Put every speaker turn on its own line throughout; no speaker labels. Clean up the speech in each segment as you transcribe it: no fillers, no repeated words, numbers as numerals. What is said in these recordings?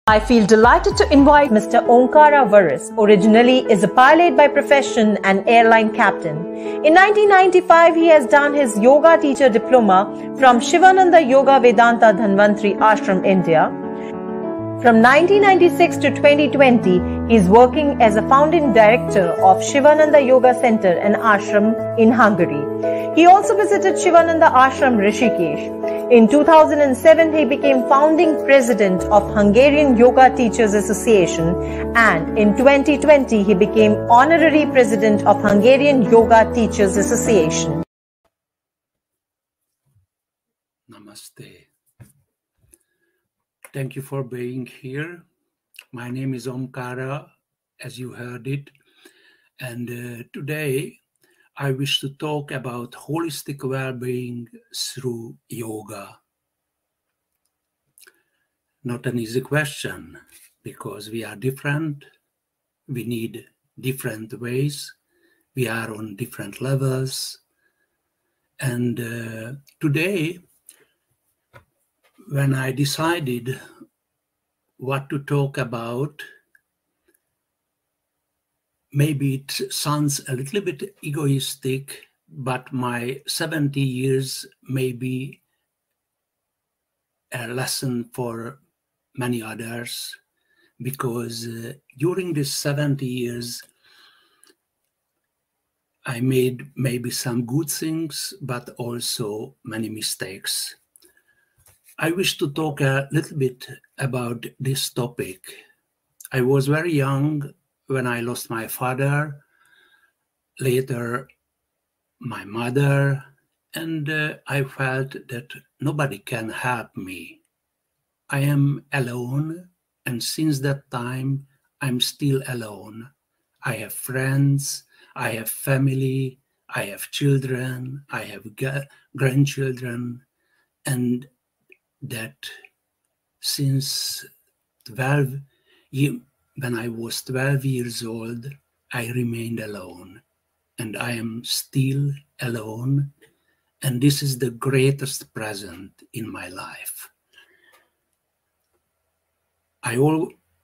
I feel delighted to invite Mr. Omkára Veres. Originally is a pilot by profession and airline captain. In 1995, he has done his yoga teacher diploma from Sivánanda Yoga Vedanta Dhanvantri Ashram, India. From 1996 to 2020, he is working as a founding director of Sivánanda Yoga Center and Ashram in Hungary. He also visited Sivánanda Ashram Rishikesh. In 2007, he became founding president of Hungarian Yoga Teachers Association, and in 2020, he became honorary president of Hungarian Yoga Teachers Association.
Namaste. Thank you for being here. My name is Omkára, as you heard it, and today I wish to talk about holistic well-being through yoga. Not an easy question, because we are different, we need different ways, we are on different levels, and today, when I decided what to talk about, maybe it sounds a little bit egoistic, but my 70 years may be a lesson for many others, because during these 70 years, I made maybe some good things, but also many mistakes. I wish to talk a little bit about this topic. I was very young when I lost my father, later my mother, and I felt that nobody can help me. I am alone, and since that time, I'm still alone. I have friends, I have family, I have children, I have grandchildren, and that since when I was 12 years old, I remained alone, and I am still alone, and this is the greatest present in my life.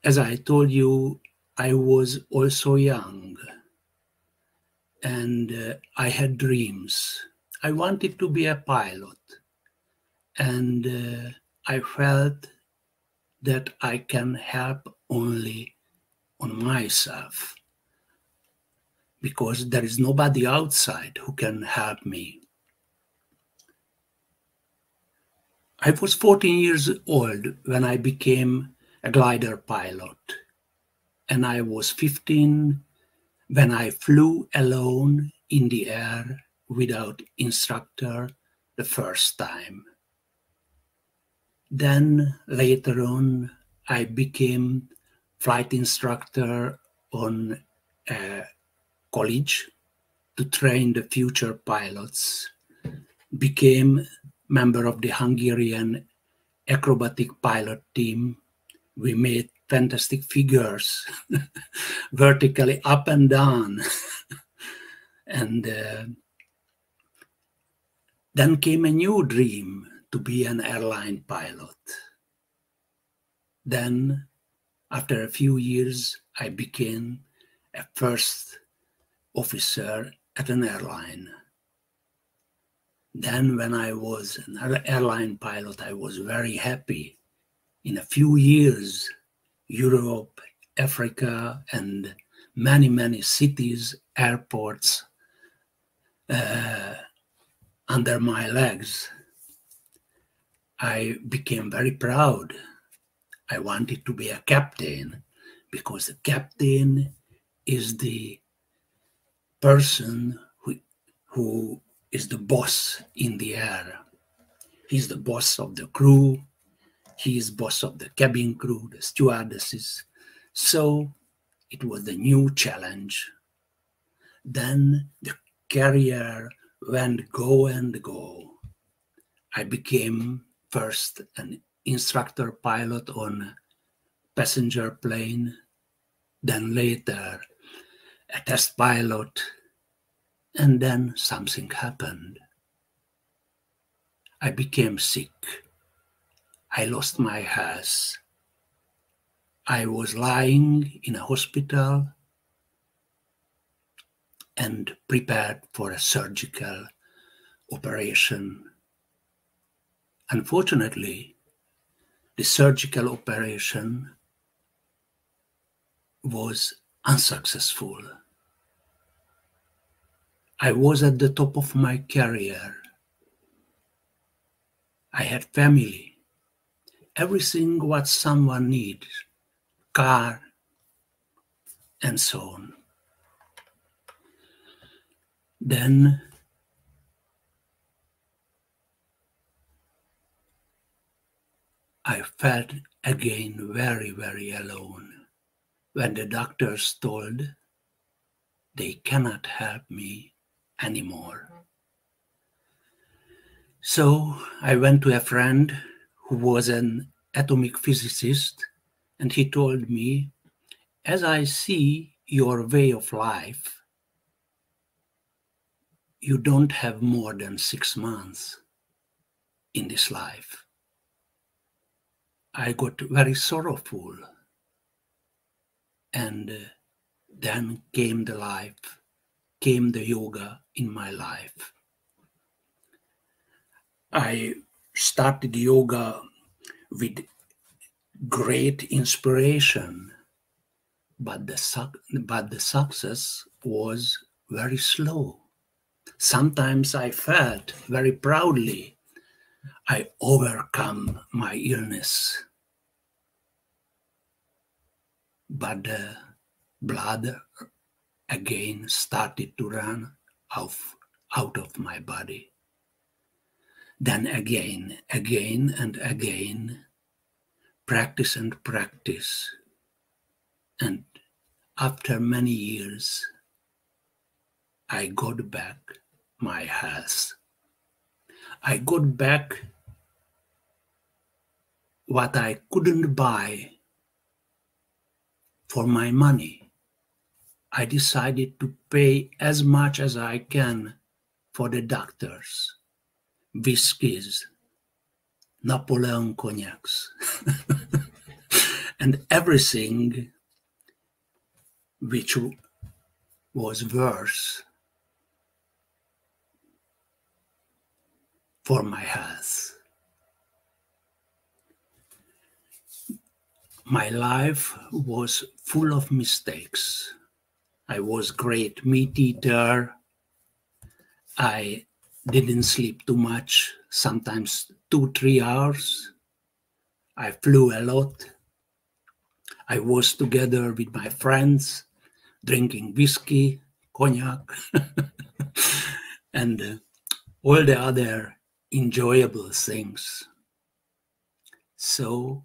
As I told you, I was also young, and I had dreams. I wanted to be a pilot, and I felt that I can help only on myself, because there is nobody outside who can help me. I was 14 years old when I became a glider pilot, and I was 15 when I flew alone in the air without instructor the first time. Then later on, I became flight instructor on a college to train the future pilots, became member of the Hungarian acrobatic pilot team. We made fantastic figures, vertically up and down. And then came a new dream to be an airline pilot. Then, after a few years, I became a first officer at an airline. Then, when I was an airline pilot, I was very happy. In a few years, Europe, Africa, and many, many cities, airports under my legs. I became very proud. I wanted to be a captain, because the captain is the person who is the boss in the air. He's the boss of the crew. He is boss of the cabin crew, the stewardesses. So it was the new challenge. Then the career went go and go. I became first an instructor pilot on a passenger plane, then later a test pilot, and then something happened. I became sick. I lost my health. I was lying in a hospital and prepared for a surgical operation. Unfortunately, the surgical operation was unsuccessful. I was at the top of my career. I had family, everything what someone needs, car, and so on. Then I felt again very, very alone when the doctors told they cannot help me anymore. So I went to a friend who was an atomic physicist, and he told me, as I see your way of life, you don't have more than 6 months in this life. I got very sorrowful, and then came the life, came the yoga in my life. I started yoga with great inspiration, but the success was very slow. Sometimes I felt very proudly I overcome my illness, but the blood again started to run out of my body. Then again and again, practice and practice. And after many years, I got back my health. I got back what I couldn't buy for my money. I decided to pay as much as I can for the doctors, whiskeys, Napoleon cognacs, and everything which was worse for my health. My life was full of mistakes. I was great meat eater. I didn't sleep too much, sometimes 2-3 hours. I flew a lot. I was together with my friends, drinking whiskey, cognac, and all the other enjoyable things. So,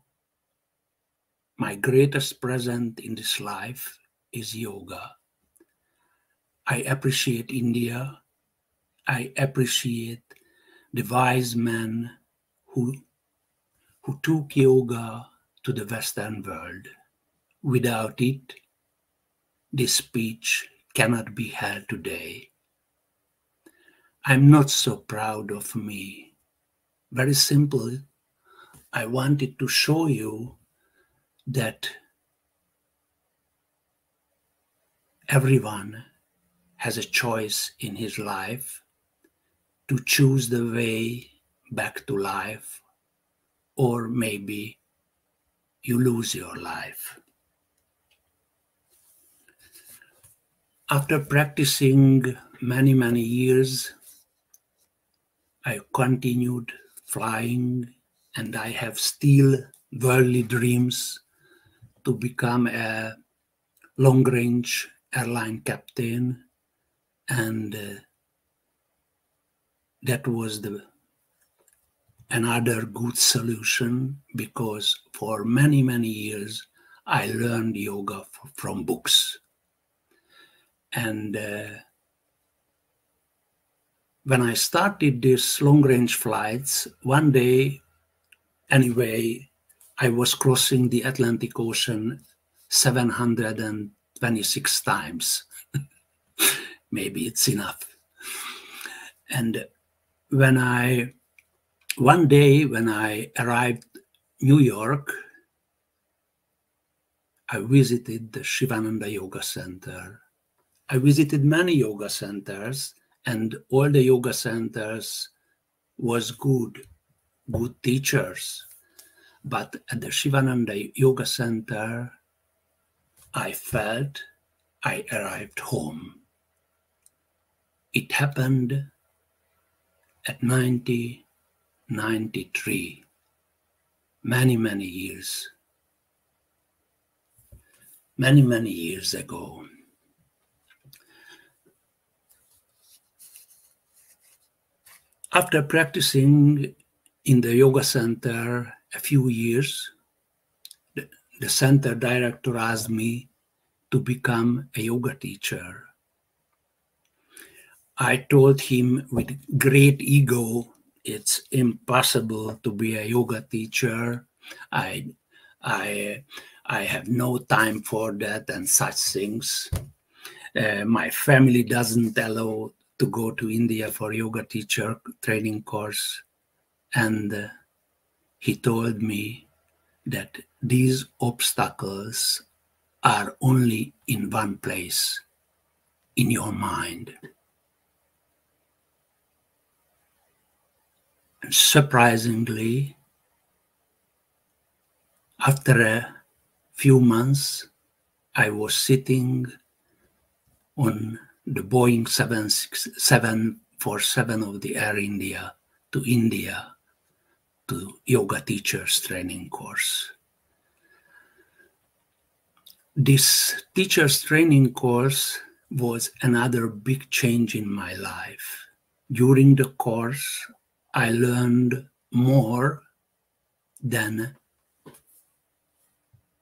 my greatest present in this life is yoga. I appreciate India. I appreciate the wise men who took yoga to the Western world. Without it, this speech cannot be held today. I'm not so proud of me. Very simply, I wanted to show you that everyone has a choice in his life to choose the way back to life, or maybe you lose your life. After practicing many years, I continued flying, and I have still worldly dreams to become a long-range airline captain, and that was another good solution, because for many years I learned yoga from books. And when I started these long-range flights, one day, anyway, I was crossing the Atlantic Ocean 726 times. Maybe it's enough. And one day when I arrived in New York, I visited the Sivánanda Yoga Center. I visited many yoga centers, and all the yoga centers was good teachers. But at the Sivánanda Yoga Center, I felt I arrived home. It happened at 1993, many years ago. After practicing in the yoga center a few years, the center director asked me to become a yoga teacher. I told him with great ego, it's impossible to be a yoga teacher. I have no time for that and such things. My family doesn't allow to go to India for yoga teacher training course. And he told me that these obstacles are only in one place, in your mind. And surprisingly, after a few months, I was sitting on the Boeing 747 of the Air India to yoga teachers training course. This teachers training course was another big change in my life. During the course, I learned more than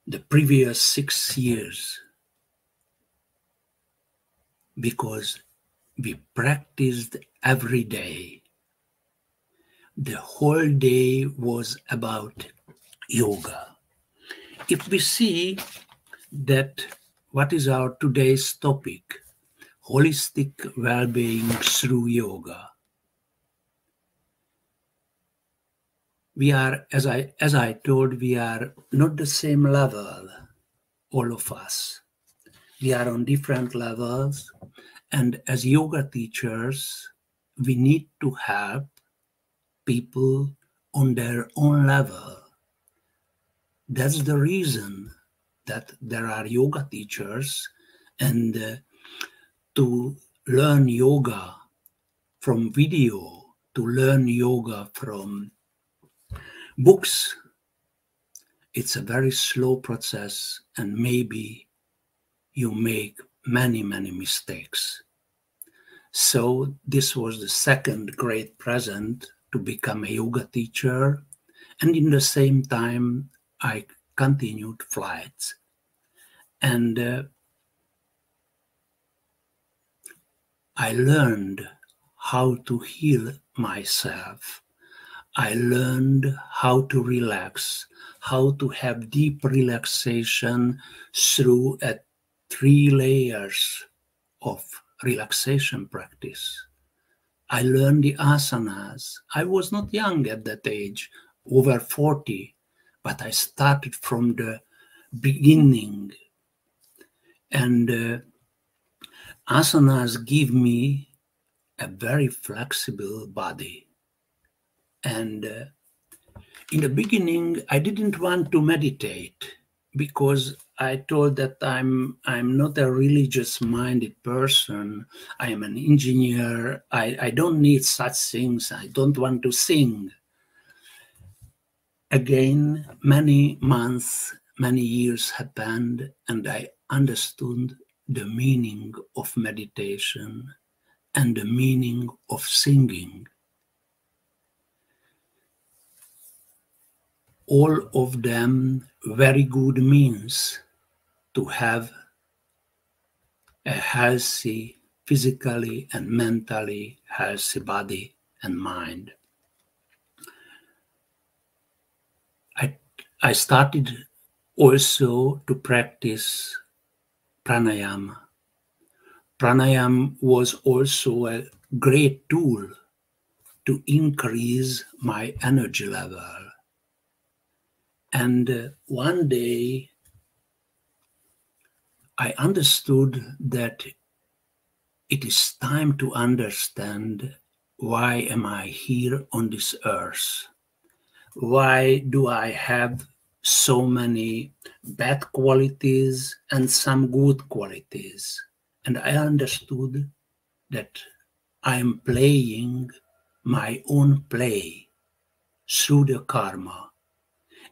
the previous 6 years because we practiced every day. The whole day was about yoga. If we see that what is our today's topic, holistic well-being through yoga, we are, as I told, we are not the same level, all of us. We are on different levels, and as yoga teachers, we need to help people on their own level. That's the reason that there are yoga teachers, and to learn yoga from video, to learn yoga from books, it's a very slow process, and maybe you make many mistakes. So this was the second great present, to become a yoga teacher, and in the same time I continued flights, and I learned how to heal myself. I learned how to relax, how to have deep relaxation through 3 layers of relaxation practice. I learned the asanas. I was not young at that age, over 40, but I started from the beginning. And asanas give me a very flexible body. And in the beginning, I didn't want to meditate because I told that I'm not a religious-minded person. I am an engineer. I don't need such things. I don't want to sing. Again, many months, many years happened, and I understood the meaning of meditation and the meaning of singing. All of them very good means to have a healthy, physically and mentally healthy body and mind. I started also to practice pranayama. Pranayama was also a great tool to increase my energy level. And one day I understood that it is time to understand, why am I here on this earth? Why do I have so many bad qualities and some good qualities? And I understood that I am playing my own play through the karma.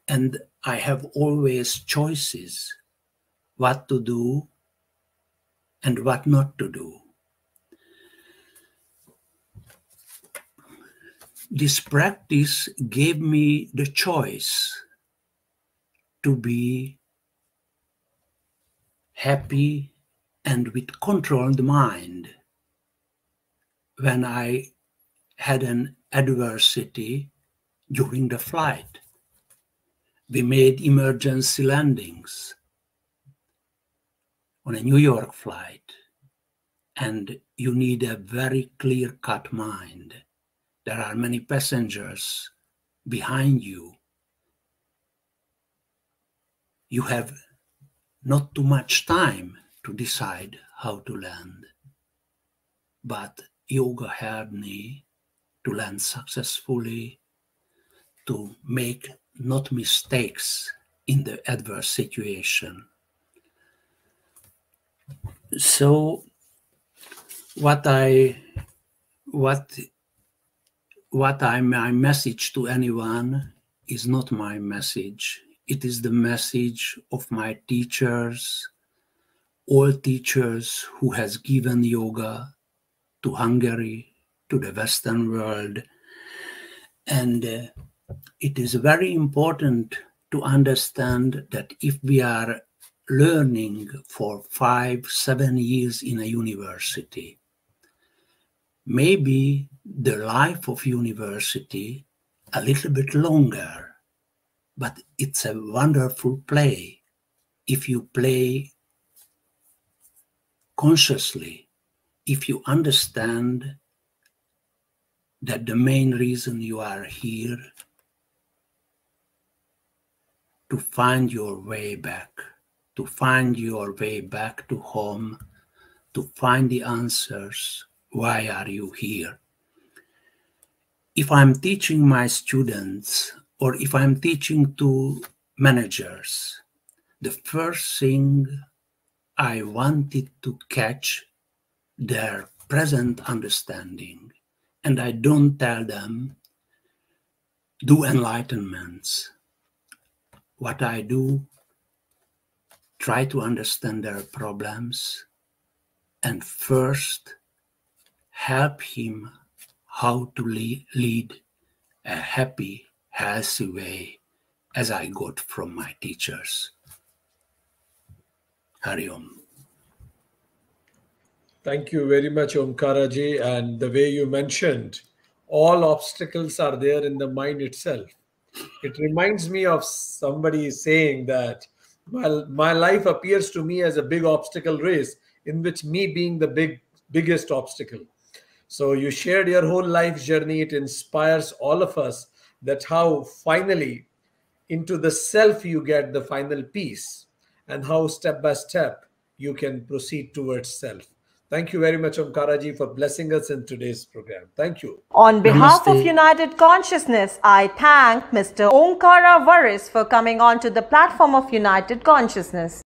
And I have always choices what to do and what not to do. This practice gave me the choice to be happy and with controlled mind when I had an adversity during the flight. We made emergency landings on a New York flight, and you need a very clear-cut mind. There are many passengers behind you. You have not too much time to decide how to land. But yoga helped me to land successfully, to make not mistakes in the adverse situation. So my message to anyone is not my message. It is the message of my teachers, all teachers who has given yoga to Hungary, to the Western world. And it is very important to understand that if we are learning for 5-7 years in a university, maybe the life of university a little bit longer, but it's a wonderful play if you play consciously, if you understand that the main reason you are here to find your way back, to find your way back to home, to find the answers. Why are you here? If I'm teaching my students, or if I'm teaching to managers, the first thing I wanted to catch their present understanding. And I don't tell them, do enlightenments. What I do, try to understand their problems and first help him how to lead a happy, healthy way, as I got from my teachers. Hari Om.
Thank you very much, Omkara ji. And the way you mentioned, all obstacles are there in the mind itself. It reminds me of somebody saying that, well, my life appears to me as a big obstacle race in which me being the biggest obstacle. So you shared your whole life journey. It inspires all of us that how finally into the self you get the final peace, and how step by step you can proceed towards self. Thank you very much, Omkara ji, for blessing us in today's program. Thank you.
On behalf
Namaste.
of United Consciousness, I thank Mr. Omkára Veres for coming on to the platform of United Consciousness.